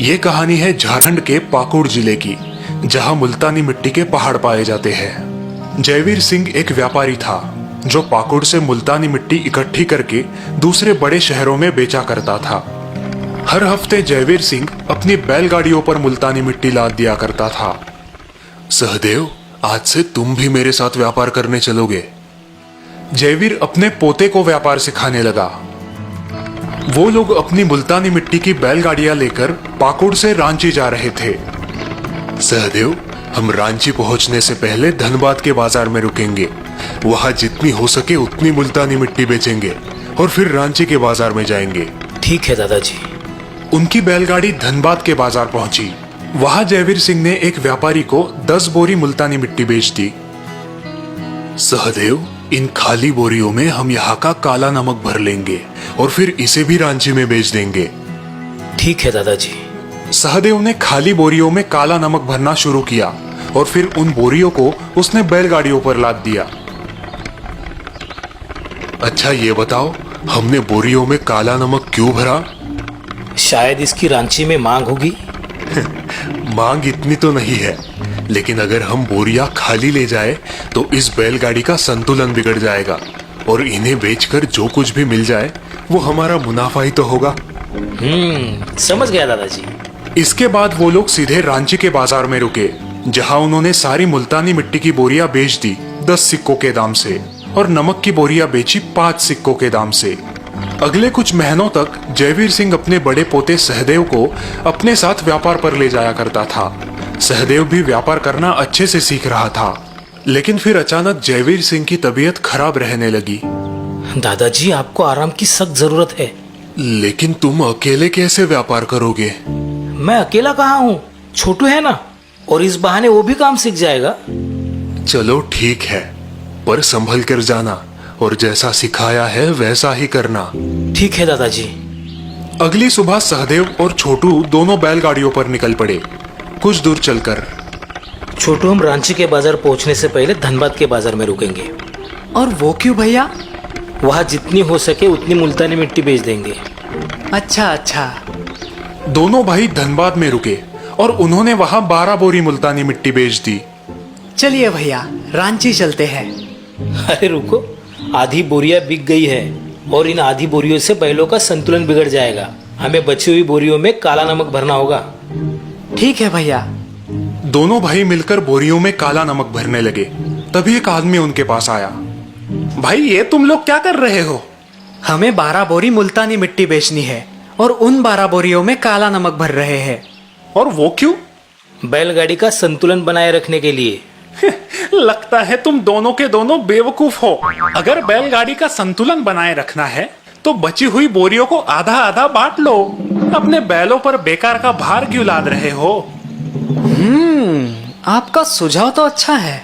ये कहानी है झारखंड के पाकुड़ जिले की, जहां मुल्तानी मिट्टी के पहाड़ पाए जाते हैं। जयवीर सिंह एक व्यापारी था जो पाकुड़ से मुल्तानी मिट्टी इकट्ठी करके दूसरे बड़े शहरों में बेचा करता था। हर हफ्ते जयवीर सिंह अपनी बैलगाड़ियों पर मुल्तानी मिट्टी लाद दिया करता था। सहदेव, आज से तुम भी मेरे साथ व्यापार करने चलोगे। जयवीर अपने पोते को व्यापार सिखाने लगा। वो लोग अपनी मुल्तानी मिट्टी की बैलगाड़ियां लेकर पाकुड़ से रांची जा रहे थे। सहदेव, हम रांची पहुंचने से पहले धनबाद के बाजार में रुकेंगे। वहां जितनी हो सके उतनी मुल्तानी मिट्टी बेचेंगे और फिर रांची के बाजार में जाएंगे। ठीक है दादाजी। उनकी बैलगाड़ी धनबाद के बाजार पहुंची। वहां जयवीर सिंह ने एक व्यापारी को 10 बोरी मुल्तानी मिट्टी बेच दी। सहदेव, इन खाली बोरियों में हम यहाँ का काला नमक भर लेंगे और फिर इसे भी रांची में बेच देंगे। ठीक है दादाजी। सहदेव ने खाली बोरियों में काला नमक भरना शुरू किया और फिर उन बोरियों को उसने बैलगाड़ियों पर लाद दिया। अच्छा ये बताओ, हमने बोरियों में काला नमक क्यों भरा? शायद इसकी रांची में मांग होगी। मांग इतनी तो नहीं है, लेकिन अगर हम बोरियां खाली ले जाए तो इस बैलगाड़ी का संतुलन बिगड़ जाएगा और इन्हें बेचकर जो कुछ भी मिल जाए वो हमारा मुनाफा ही तो होगा। समझ गया दादाजी। इसके बाद वो लोग सीधे रांची के बाजार में रुके, जहां उन्होंने सारी मुल्तानी मिट्टी की बोरियां बेच दी 10 सिक्कों के दाम से और नमक की बोरियां बेची 5 सिक्कों के दाम से। अगले कुछ महीनों तक जयवीर सिंह अपने बड़े पोते सहदेव को अपने साथ व्यापार पर ले जाया करता था। सहदेव भी व्यापार करना अच्छे से सीख रहा था, लेकिन फिर अचानक जयवीर सिंह की तबीयत खराब रहने लगी। दादाजी, आपको आराम की सख्त जरूरत है। लेकिन तुम अकेले कैसे व्यापार करोगे? मैं अकेला कहाँ हूँ, छोटू है ना, और इस बहाने वो भी काम सीख जाएगा। चलो ठीक है, पर संभल कर जाना और जैसा सिखाया है वैसा ही करना। ठीक है दादाजी। अगली सुबह सहदेव और छोटू दोनों बैलगाड़ियों पर निकल पड़े। कुछ दूर चलकर छोटू, हम रांची के बाजार पहुंचने से पहले धनबाद के बाजार में रुकेंगे। और वो क्यों भैया? वहां जितनी हो सके उतनी मुल्तानी मिट्टी बेच देंगे। अच्छा। दोनों भाई धनबाद में रुके और उन्होंने वहां 12 बोरी मुल्तानी मिट्टी बेच दी। चलिए भैया, रांची चलते हैं। अरे रुको, आधी बोरियां बिक गई है और इन आधी बोरियों से बैलों का संतुलन बिगड़ जाएगा। हमें बची हुई बोरियों में काला नमक भरना होगा। ठीक है भैया। दोनों भाई मिलकर बोरियों में काला नमक भरने लगे। तभी एक आदमी उनके पास आया। भाई, ये तुम लोग क्या कर रहे हो? हमें 12 बोरी मुल्तानी मिट्टी बेचनी है और उन 12 बोरियों में काला नमक भर रहे हैं। और वो क्यों? बैलगाड़ी का संतुलन बनाए रखने के लिए। लगता है तुम दोनों के दोनों बेवकूफ हो। अगर बैलगाड़ी का संतुलन बनाए रखना है तो बची हुई बोरियों को आधा आधा बांट लो। अपने बैलों पर बेकार का भार क्यों लाद रहे हो? आपका सुझाव तो अच्छा है।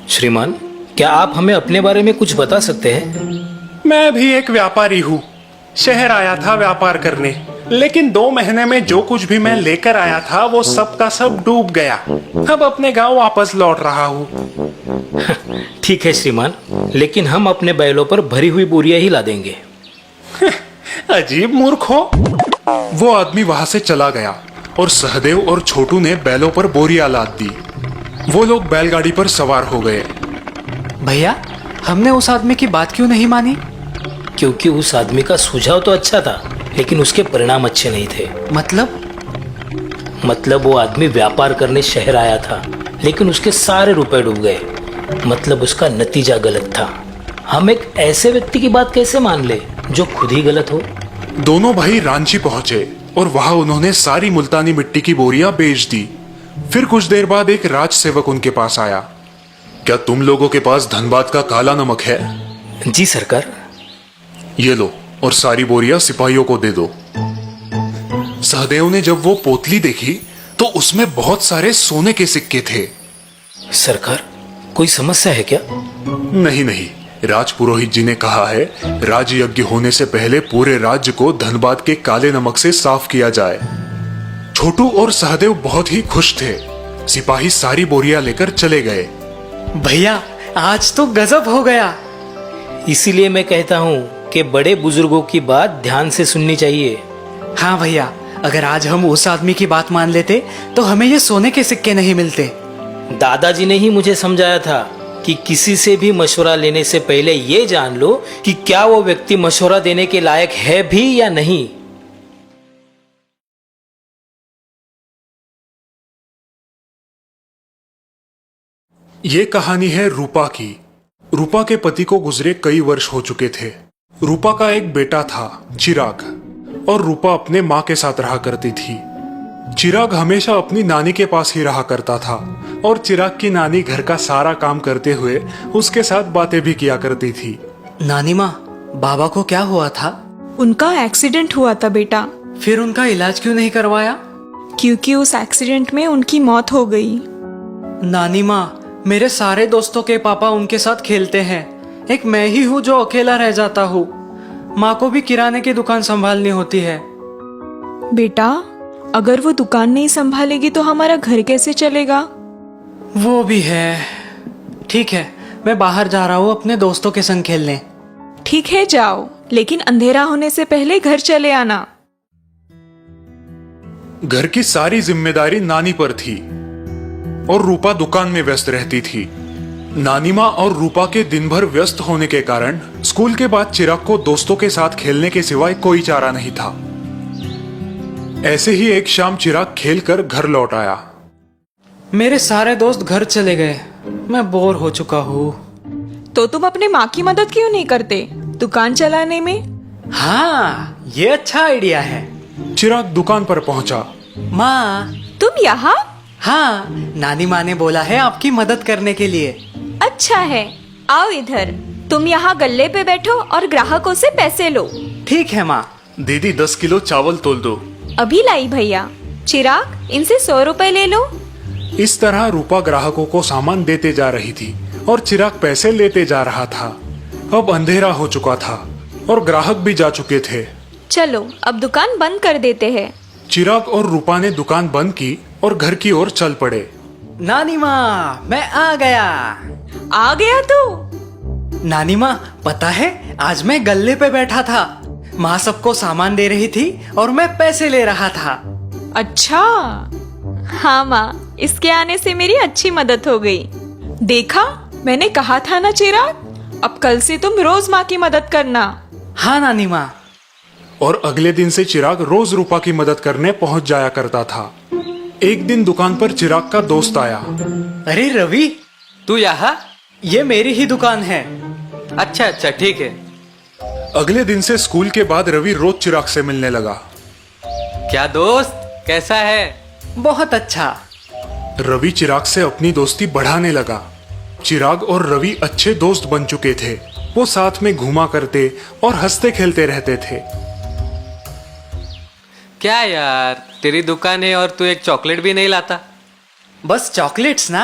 श्रीमान, क्या आप हमें अपने बारे में कुछ बता सकते हैं? मैं भी एक व्यापारी हूँ। शहर आया था व्यापार करने, लेकिन 2 महीने में जो कुछ भी मैं लेकर आया था वो सब का सब डूब गया। अब अपने गांव वापस लौट रहा हूँ। ठीक है श्रीमान, लेकिन हम अपने बैलों पर भरी हुई बोरियां ही ला देंगे। अजीब मूर्ख हो। वो आदमी वहां से चला गया और सहदेव और छोटू ने बैलों पर बोरियां लाद दी। वो लोग बैलगाड़ी पर सवार हो गए। भैया, हमने उस आदमी की बात क्यों नहीं मानी? क्योंकि उस आदमी का सुझाव तो अच्छा था, लेकिन उसके परिणाम अच्छे नहीं थे। मतलब वो आदमी व्यापार करने शहर आया था, लेकिन उसके सारे रुपए डूब गए। मतलब उसका नतीजा गलत था। हम एक ऐसे व्यक्ति की बात कैसे मान ले जो खुद ही गलत हो? दोनों भाई रांची पहुंचे और वहां उन्होंने सारी मुल्तानी मिट्टी की बोरियां बेच दी। फिर कुछ देर बाद एक राज सेवक उनके पास आया। क्या तुम लोगों के पास धनबाद का काला नमक है? जी सरकार। ये लो, और सारी बोरियां सिपाहियों को दे दो। सहदेव ने जब वो पोतली देखी तो उसमें बहुत सारे सोने के सिक्के थे। सरकार, कोई समस्या है क्या? नहीं, राज पुरोहित जी ने कहा है राज यज्ञ होने से पहले पूरे राज्य को धनबाद के काले नमक से साफ किया जाए। छोटू और सहदेव बहुत ही खुश थे। सिपाही सारी बोरियां लेकर चले गए। भैया, आज तो गजब हो गया। इसीलिए मैं कहता हूँ कि बड़े बुजुर्गों की बात ध्यान से सुननी चाहिए। हाँ भैया, अगर आज हम उस आदमी की बात मान लेते तो हमें ये सोने के सिक्के नहीं मिलते। दादाजी ने ही मुझे समझाया था कि किसी से भी मशवरा लेने से पहले ये जान लो कि क्या वो व्यक्ति मशवरा देने के लायक है भी या नहीं। ये कहानी है रूपा की। रूपा के पति को गुजरे कई वर्ष हो चुके थे। रूपा का एक बेटा था, चिराग, और रूपा अपने माँ के साथ रहा करती थी। चिराग हमेशा अपनी नानी के पास ही रहा करता था और चिराग की नानी घर का सारा काम करते हुए उसके साथ बातें भी किया करती थी। नानी माँ, बाबा को क्या हुआ था? उनका एक्सीडेंट हुआ था बेटा। फिर उनका इलाज क्यों नहीं करवाया? क्योंकि उस एक्सीडेंट में उनकी मौत हो गई। नानी माँ, मेरे सारे दोस्तों के पापा उनके साथ खेलते हैं, एक मैं ही हूँ जो अकेला रह जाता हूँ। माँ को भी किराने की दुकान संभालनी होती है। बेटा, अगर वो दुकान नहीं संभालेगी तो हमारा घर कैसे चलेगा? वो भी है। ठीक है, मैं बाहर जा रहा हूँ अपने दोस्तों के संग खेलने। ठीक है, जाओ, लेकिन अंधेरा होने से पहले घर चले आना। घर की सारी जिम्मेदारी नानी पर थी और रूपा दुकान में व्यस्त रहती थी। नानी माँ और रूपा के दिन भर व्यस्त होने के कारण स्कूल के बाद चिराग को दोस्तों के साथ खेलने के सिवाय कोई चारा नहीं था। ऐसे ही एक शाम चिराग खेलकर घर लौट आया। मेरे सारे दोस्त घर चले गए, मैं बोर हो चुका हूँ। तो तुम अपने माँ की मदद क्यों नहीं करते दुकान चलाने में? हाँ, ये अच्छा आइडिया है। चिराग दुकान पर पहुंचा। माँ। तुम यहाँ? हाँ, नानी माँ ने बोला है आपकी मदद करने के लिए। अच्छा है, आओ इधर। तुम यहाँ गल्ले पे बैठो और ग्राहकों से पैसे लो। ठीक है माँ। दीदी 10 किलो चावल तोल दो। अभी लाई भैया। चिराग, इनसे 100 रुपए ले लो। इस तरह रूपा ग्राहकों को सामान देते जा रही थी और चिराग पैसे लेते जा रहा था। अब अंधेरा हो चुका था और ग्राहक भी जा चुके थे। चलो अब दुकान बंद कर देते हैं। चिराग और रूपा ने दुकान बंद की और घर की ओर चल पड़े। नानी माँ, मैं आ गया। आ गया तू? नानी माँ, पता है आज मैं गल्ले पे बैठा था। माँ सबको सामान दे रही थी और मैं पैसे ले रहा था। अच्छा। हाँ माँ, इसके आने से मेरी अच्छी मदद हो गई। देखा, मैंने कहा था ना चिराग, अब कल से तुम रोज माँ की मदद करना। हाँ नानी माँ। और अगले दिन से चिराग रोज रूपा की मदद करने पहुंच जाया करता था। एक दिन दुकान पर चिराग का दोस्त आया। अरे रवि, तू यहाँ? ये मेरी ही दुकान है। अच्छा अच्छा, ठीक है। अगले दिन से स्कूल के बाद रवि रोज चिराग से मिलने लगा। क्या दोस्त, कैसा है? बहुत अच्छा। रवि चिराग से अपनी दोस्ती बढ़ाने लगा। चिराग और रवि अच्छे दोस्त बन चुके थे। वो साथ में घूमा करते और हंसते खेलते रहते थे। क्या यार, तेरी दुकान है और तू एक चॉकलेट भी नहीं लाता? बस चॉकलेट्स ना,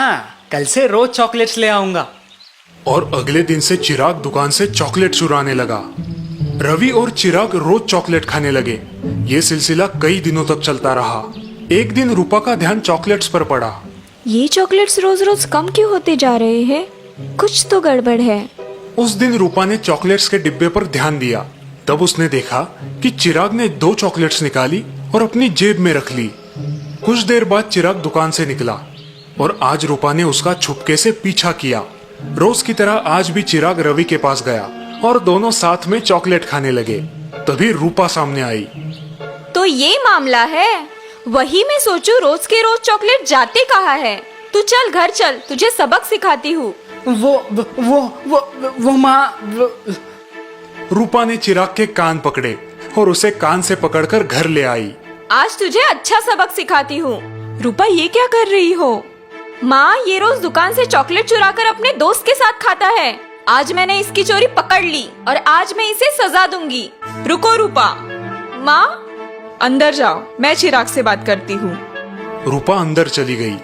कल से रोज चॉकलेट्स ले आऊंगा। और अगले दिन से चिराग दुकान से चॉकलेट चुराने लगा। रवि और चिराग रोज चॉकलेट खाने लगे। ये सिलसिला कई दिनों तक चलता रहा। एक दिन रूपा का ध्यान चॉकलेट्स पर पड़ा। ये चॉकलेट्स रोज रोज कम क्यों होते जा रहे हैं? कुछ तो गड़बड़ है। उस दिन रूपा ने चॉकलेट्स के डिब्बे पर ध्यान दिया। तब उसने देखा कि चिराग ने 2 चॉकलेट्स निकाली और अपनी जेब में रख ली। कुछ देर बाद चिराग दुकान से निकला और आज रूपा ने उसका छुपके से पीछा किया। रोज की तरह आज भी चिराग रवि के पास गया और दोनों साथ में चॉकलेट खाने लगे। तभी रूपा सामने आई। तो ये मामला है। वही मैं सोचूं, रोज के रोज चॉकलेट जाते कहाँ है? तू चल घर चल, तुझे सबक सिखाती हूँ। वो माँ। रूपा ने चिराग के कान पकड़े और उसे कान से पकड़कर घर ले आई। आज तुझे अच्छा सबक सिखाती हूँ। रूपा, ये क्या कर रही हो? माँ, ये रोज दुकान से चॉकलेट चुरा कर अपने दोस्त के साथ खाता है। आज मैंने इसकी चोरी पकड़ ली और आज मैं इसे सजा दूंगी। रुको रूपा। माँ, अंदर जाओ, मैं चिराग से बात करती हूँ। रूपा अंदर चली गई।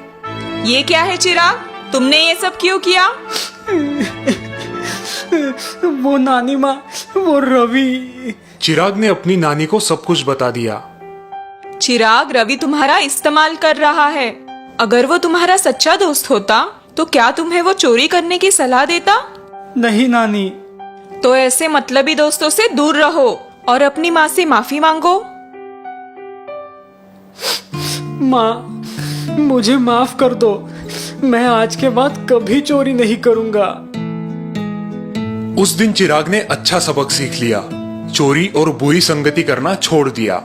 ये क्या है चिराग, तुमने ये सब क्यों किया? वो नानी माँ, वो रवि। चिराग ने अपनी नानी को सब कुछ बता दिया। चिराग, रवि तुम्हारा इस्तेमाल कर रहा है। अगर वो तुम्हारा सच्चा दोस्त होता तो क्या तुम्हें वो चोरी करने की सलाह देता? नहीं नानी। तो ऐसे मतलबी दोस्तों से दूर रहो और अपनी माँ से माफी मांगो। माँ, मुझे माफ कर दो। मैं आज के बाद कभी चोरी नहीं करूंगा। उस दिन चिराग ने अच्छा सबक सीख लिया, चोरी और बुरी संगति करना छोड़ दिया।